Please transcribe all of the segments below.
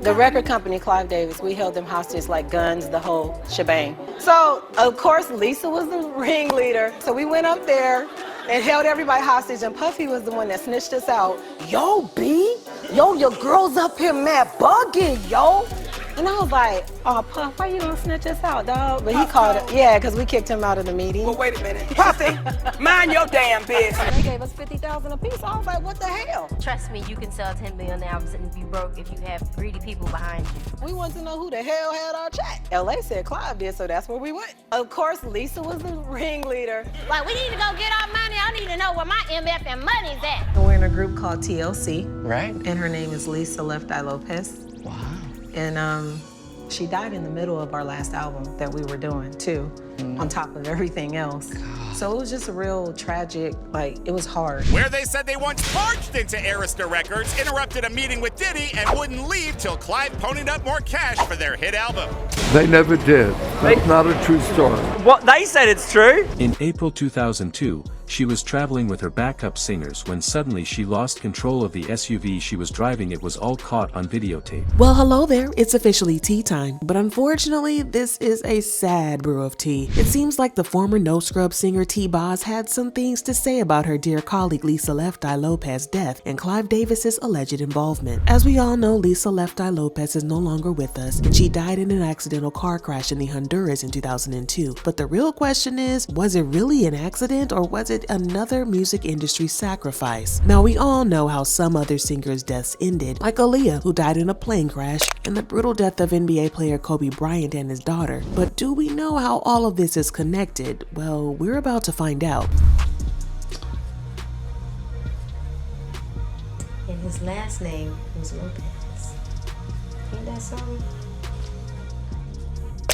The record company, Clive Davis, we held them hostage like guns, the whole shebang. So, of course, Lisa was the ringleader. So we went up there and held everybody hostage, and Puffy was the one that snitched us out. Yo, B, yo, your girl's up here mad bugging, yo. And I was like, oh, Puff, why you gonna snitch us out, dog? But he called it, yeah, because we kicked him out of the meeting. Well, wait a minute. Puffy, mind your damn business. They gave us $50,000 a piece. I was like, what the hell? Trust me, you can sell 10 million albums and be broke if you have greedy people behind you. We wanted to know who the hell had our check. LA said Clive did, so that's where we went. Of course, Lisa was the ringleader. Like, we need to go get our money. I need to know where my MFN money's at. We're in a group called TLC. Right. And her name is Lisa Left Eye Lopez. Wow. And she died in the middle of our last album that we were doing too, on top of everything else. God. So it was just a real tragic, like, it was hard. Where they said they once barged into Arista Records, interrupted a meeting with Diddy, and wouldn't leave till Clive ponied up more cash for their hit album. They never did. That's not a true story. What they said it's true. In April 2002, she was traveling with her backup singers when suddenly she lost control of the SUV she was driving. It was all caught on videotape. Well, hello there. It's officially tea time. But unfortunately, this is a sad brew of tea. It seems like the former No Scrub singer T-Boz had some things to say about her dear colleague Lisa Left Eye Lopez's death and Clive Davis's alleged involvement. As we all know, Lisa Left Eye Lopez is no longer with us, and she died in an accidental car crash in the Honduras in 2002. But the real question is, was it really an accident, or was it another music industry sacrifice? Now, we all know how some other singers' deaths ended, like Aaliyah, who died in a plane crash, and the brutal death of NBA player Kobe Bryant and his daughter. But do we know how all of this is connected? Well, we're about to find out. And his last name was Lopez. Ain't that something?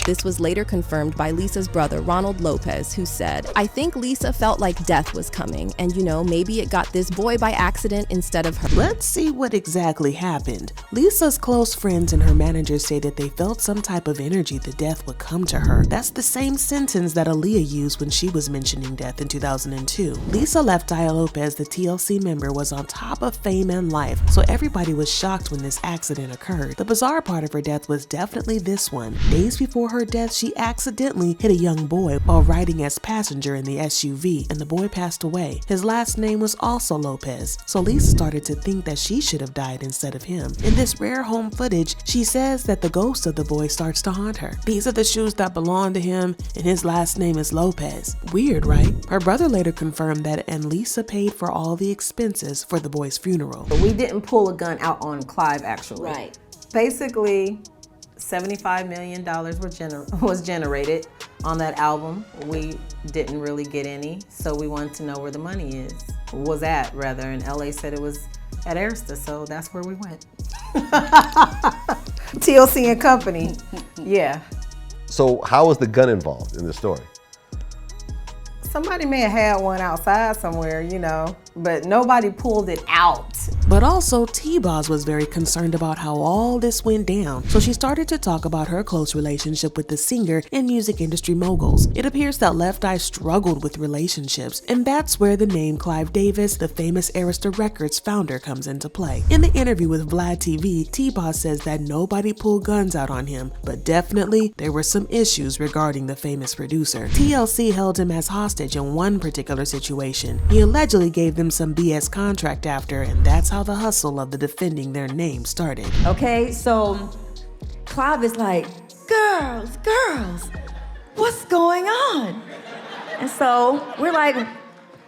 This was later confirmed by Lisa's brother, Ronald Lopez, who said, "I think Lisa felt like death was coming, and maybe it got this boy by accident instead of her." Let's see what exactly happened. Lisa's close friends and her manager say that they felt some type of energy that death would come to her. That's the same sentence that Aaliyah used when she was mentioning death in 2002. Lisa Left Eye Lopez, the TLC member, was on top of fame and life, so everybody was shocked when this accident occurred. The bizarre part of her death was definitely this one. Days before her death, she accidentally hit a young boy while riding as passenger in the SUV, and the boy passed away. His last name was also Lopez, so Lisa started to think that she should have died instead of him. In this rare home footage, she says that the ghost of the boy starts to haunt her. These are the shoes that belong to him, and his last name is Lopez. Weird, right? Her brother later confirmed that, and Lisa paid for all the expenses for the boy's funeral. But we didn't pull a gun out on Clive, actually. Right. Basically, $75 million was generated on that album. We didn't really get any, so we wanted to know where the money was at, rather. And LA said it was at Arista, so that's where we went. TLC and Company, yeah. So how was the gun involved in the story? Somebody may have had one outside somewhere, but nobody pulled it out. But also, T-Boz was very concerned about how all this went down, so she started to talk about her close relationship with the singer and music industry moguls. It appears that Left Eye struggled with relationships, and that's where the name Clive Davis, the famous Arista Records founder, comes into play. In the interview with Vlad TV, T-Boz says that nobody pulled guns out on him, but definitely there were some issues regarding the famous producer. TLC held him as hostage in one particular situation. He allegedly gave them some BS contract after, and that's how the hustle of the defending their name started. Okay, so Clive is like, girls, what's going on? And so we're like,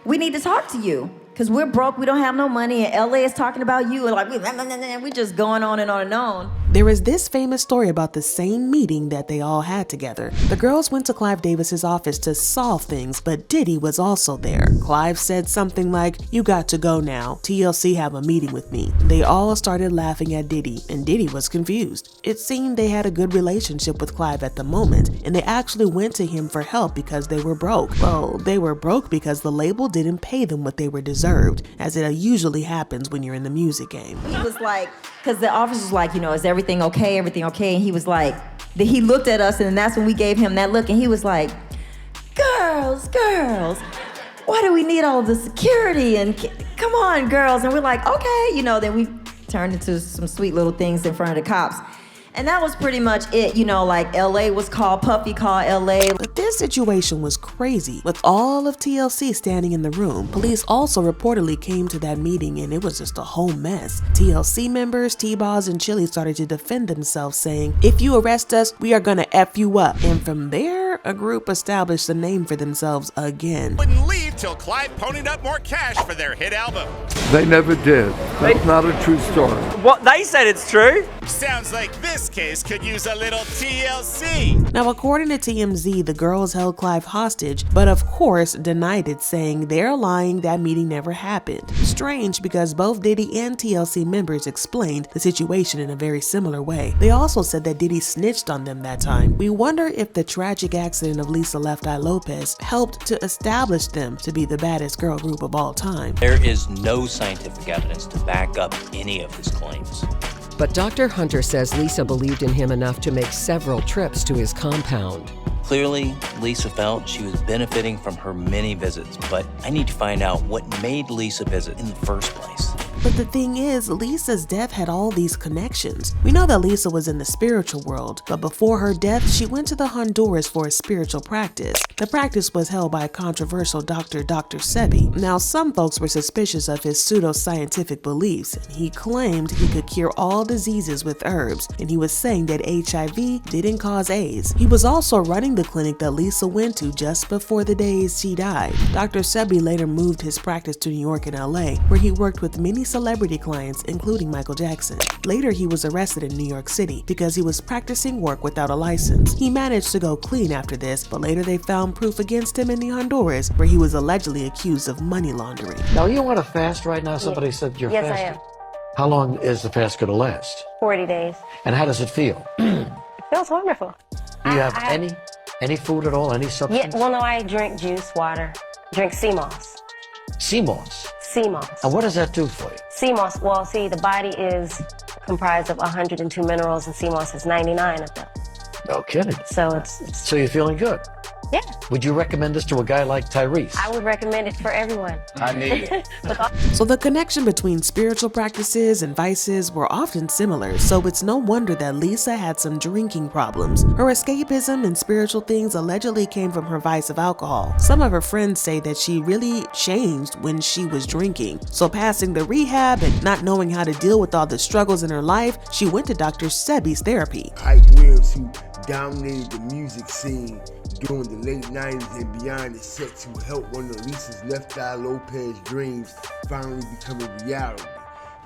we need to talk to you, because we're broke, we don't have no money, and LA is talking about you, and like, we just going on and on and on. There is this famous story about the same meeting that they all had together. The girls went to Clive Davis's office to solve things, but Diddy was also there. Clive said something like, "You got to go now. TLC have a meeting with me." They all started laughing at Diddy, and Diddy was confused. It seemed they had a good relationship with Clive at the moment, and they actually went to him for help because they were broke. Well, they were broke because the label didn't pay them what they were deserved, as it usually happens when you're in the music game. He was like, because the officer was like, is everything okay? Everything okay? And he was like, he looked at us, and that's when we gave him that look, and he was like, girls, why do we need all the security? And come on, girls. And we're like, okay, then we turned into some sweet little things in front of the cops. And that was pretty much it, you know, like LA was called, Puffy called LA. But this situation was crazy, with all of TLC standing in the room. Police also reportedly came to that meeting and it was just a whole mess. TLC members, T-Boz, and Chili started to defend themselves, saying, "If you arrest us, we are gonna F you up." And from there, a group established a name for themselves again. Wouldn't leave till Clive ponied up more cash for their hit album. They never did. That's not a true story. What they said it's true. Sounds like this case could use a little TLC. Now, according to TMZ, the girls held Clive hostage, but of course denied it, saying they're lying, that meeting never happened. Strange, because both Diddy and TLC members explained the situation in a very similar way. They also said that Diddy snitched on them that time. We wonder if the tragic accident of Lisa Left Eye Lopez helped to establish them to be the baddest girl group of all time. There is no scientific evidence to back up any of his claims. But Dr. Hunter says Lisa believed in him enough to make several trips to his compound. Clearly, Lisa felt she was benefiting from her many visits, but I need to find out what made Lisa visit in the first place. But the thing is, Lisa's death had all these connections. We know that Lisa was in the spiritual world, but before her death, she went to the Honduras for a spiritual practice. The practice was held by a controversial Dr. Sebi. Now, some folks were suspicious of his pseudo-scientific beliefs, and he claimed he could cure all diseases with herbs, and he was saying that HIV didn't cause AIDS. He was also running the clinic that Lisa went to just before the days she died. Dr. Sebi later moved his practice to New York and LA, where he worked with many celebrity clients, including Michael Jackson. Later, he was arrested in New York City because he was practicing work without a license. He managed to go clean after this, but later they found proof against him in the Honduras, where he was allegedly accused of money laundering. Now, you want to fast right now? Somebody said you're fasting. Yes, I am. How long is the fast going to last? 40 days. And how does it feel? It feels wonderful. Do you have any food at all, any substance? Yeah, well, no, I drink juice, water, drink sea moss. Sea moss? Sea moss. And what does that do for you? Sea moss, well, see, the body is comprised of 102 minerals, and sea moss has 99 of them. No kidding. So it's So you're feeling good? Yeah. Would you recommend this to a guy like Tyrese? I would recommend it for everyone. I need it. So the connection between spiritual practices and vices were often similar, so it's no wonder that Lisa had some drinking problems. Her escapism and spiritual things allegedly came from her vice of alcohol. Some of her friends say that she really changed when she was drinking. So passing the rehab and not knowing how to deal with all the struggles in her life, she went to Dr. Sebi's therapy. Hype Williams, who dominated the music scene during the late 90s and beyond, is set to help one of Lisa's Left Eye Lopez dreams finally become a reality.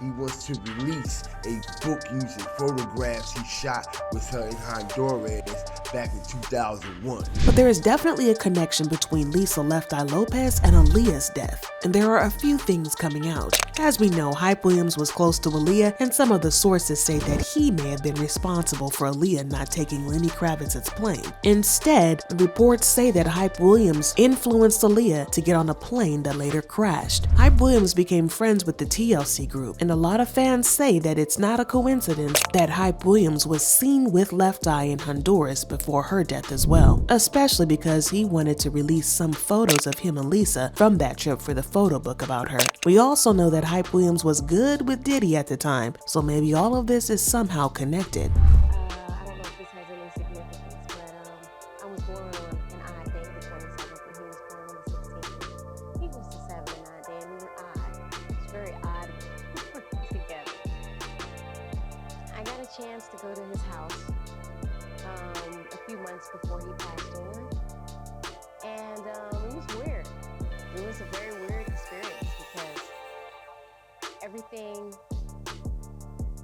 He wants to release a book using photographs he shot with her in Honduras back in 2001. But there is definitely a connection between Lisa Left Eye Lopez and Aaliyah's death, and there are a few things coming out. As we know, Hype Williams was close to Aaliyah, and some of the sources say that he may have been responsible for Aaliyah not taking Lenny Kravitz's plane. Instead, reports say that Hype Williams influenced Aaliyah to get on a plane that later crashed. Hype Williams became friends with the TLC group, and a lot of fans say that it's not a coincidence that Hype Williams was seen with Left Eye in Honduras before her death as well, especially because he wanted to release some photos of him and Lisa from that trip for the photo book about her. We also know that Hype Williams was good with Diddy at the time, so maybe all of this is somehow connected. I don't know if this has any significance, but I was born on an odd day, the 27th, and he was born on the 16th. He was the 7th and 9th day, and we were odd. It's very odd together. I got a chance to go to his house a few months before he passed on, and it was weird. It was a very weird experience because everything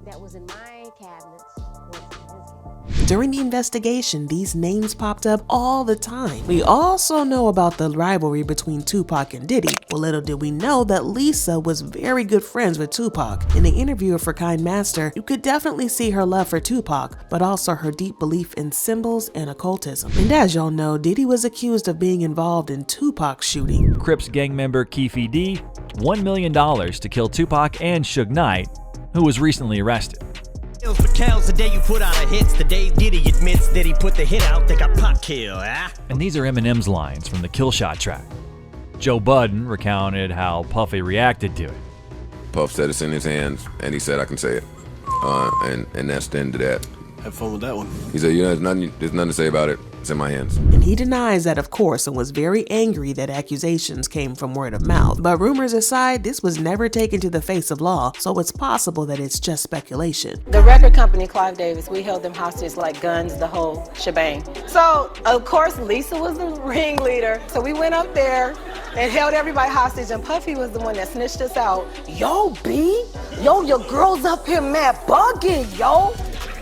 that was in my cabinets was in his cabinet. During the investigation, these names popped up all the time. We also know about the rivalry between Tupac and Diddy. Well, little did we know that Lisa was very good friends with Tupac. In the interview for Kind Master, you could definitely see her love for Tupac, but also her deep belief in symbols and occultism. And as y'all know, Diddy was accused of being involved in Tupac's shooting. Crips gang member Keefe D, $1 million to kill Tupac and Suge Knight, who was recently arrested. For counts, the day you put out a hits, the day Diddy admits that he put the hit out, they got pop kill, And these are Eminem's lines from the Kill Shot track. Joe Budden recounted how Puffy reacted to it. Puff said it's in his hands, and he said I can say it. And that's the end of that. Have fun with that one. He said, there's nothing to say about it. It's in my hands. And he denies that, of course, and was very angry that accusations came from word of mouth. But rumors aside, this was never taken to the face of law, so it's possible that it's just speculation. The record company, Clive Davis, we held them hostage like guns, the whole shebang. So, of course, Lisa was the ringleader. So we went up there and held everybody hostage, and Puffy was the one that snitched us out. Yo, B, yo, your girl's up here mad bugging, yo.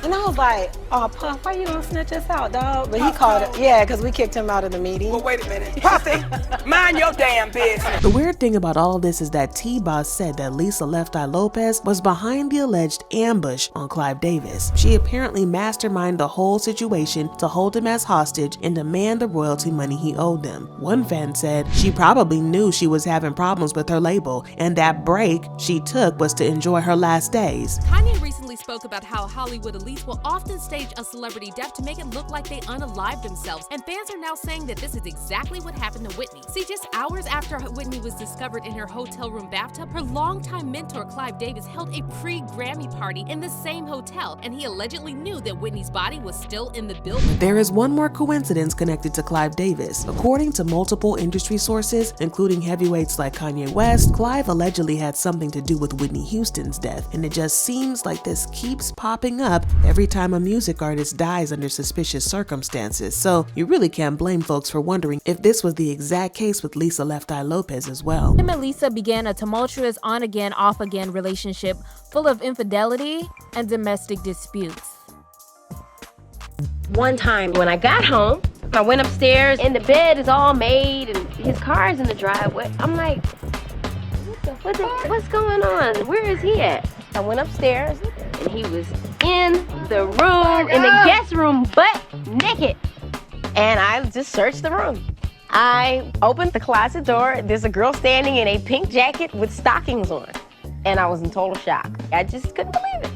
And I was like, oh, Puff, why you gonna snitch us out, dog? But he called it, yeah, because we kicked him out of the meeting. Well, wait a minute. Puffy, mind your damn business. The weird thing about all of this is that T-Boz said that Lisa Left Eye Lopez was behind the alleged ambush on Clive Davis. She apparently masterminded the whole situation to hold him as hostage and demand the royalty money he owed them. One fan said she probably knew she was having problems with her label, and that break she took was to enjoy her last days. Kanye recently spoke about how Hollywood elites will often stage a celebrity death to make it look like they unalived themselves, and fans are now saying that this is exactly what happened to Whitney. See, just hours after Whitney was discovered in her hotel room bathtub, her longtime mentor Clive Davis held a pre-Grammy party in the same hotel, and he allegedly knew that Whitney's body was still in the building. There is one more coincidence connected to Clive Davis. According to multiple industry sources, including heavyweights like Kanye West, Clive allegedly had something to do with Whitney Houston's death, and it just seems like this keeps popping up every time a music artist dies under suspicious circumstances, so you really can't blame folks for wondering if this was the exact case with Lisa Left Eye Lopez as well. Him and Lisa began a tumultuous on-again, off-again relationship full of infidelity and domestic disputes. One time when I got home, I went upstairs and the bed is all made and his car is in the driveway. I'm like, what's going on? Where is he at? I went upstairs and he was in the room, in the guest room, butt naked. And I just searched the room. I opened the closet door. There's a girl standing in a pink jacket with stockings on. And I was in total shock. I just couldn't believe it.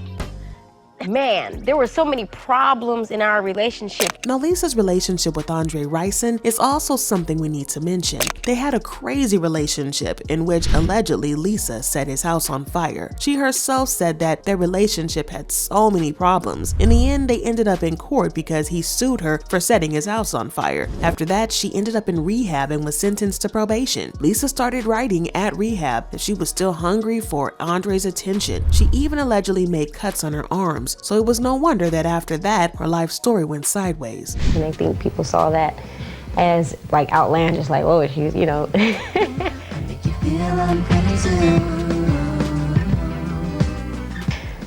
Man, there were so many problems in our relationship. Now, Lisa's relationship with Andre Ricin is also something we need to mention. They had a crazy relationship in which allegedly Lisa set his house on fire. She herself said that their relationship had so many problems. In the end, they ended up in court because he sued her for setting his house on fire. After that, she ended up in rehab and was sentenced to probation. Lisa started writing at rehab and she was still hungry for Andre's attention. She even allegedly made cuts on her arms. So it was no wonder that after that, her life story went sideways. And I think people saw that as like outlandish, like, oh, she's, you know.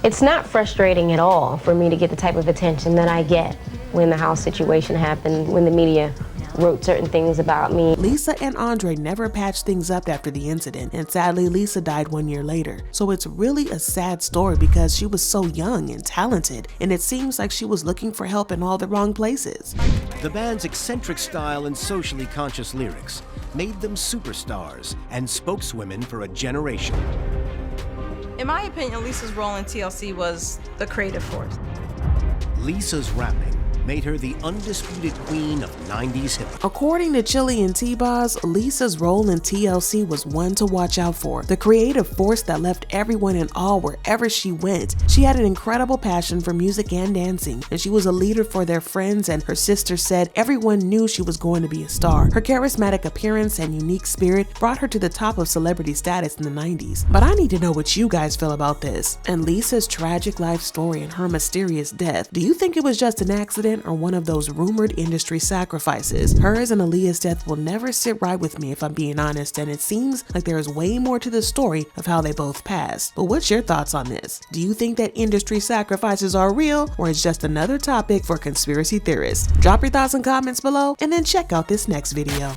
It's not frustrating at all for me to get the type of attention that I get when the house situation happened, when the media wrote certain things about me. Lisa and Andre never patched things up after the incident, and sadly Lisa died 1 year later. So it's really a sad story because she was so young and talented, and it seems like she was looking for help in all the wrong places. The band's eccentric style and socially conscious lyrics made them superstars and spokeswomen for a generation. In my opinion, Lisa's role in TLC was the creative force. Lisa's rapping made her the undisputed queen of 90s hip-hop. According to Chili and T-Boz, Lisa's role in TLC was one to watch out for. The creative force that left everyone in awe wherever she went. She had an incredible passion for music and dancing, and she was a leader for their friends, and her sister said everyone knew she was going to be a star. Her charismatic appearance and unique spirit brought her to the top of celebrity status in the 90s. But I need to know what you guys feel about this, and Lisa's tragic life story and her mysterious death. Do you think it was just an accident or one of those rumored industry sacrifices? Hers and Aaliyah's death will never sit right with me if I'm being honest, and it seems like there is way more to the story of how they both passed. But what's your thoughts on this? Do you think that industry sacrifices are real, or it's just another topic for conspiracy theorists? Drop your thoughts and comments below, and then check out this next video.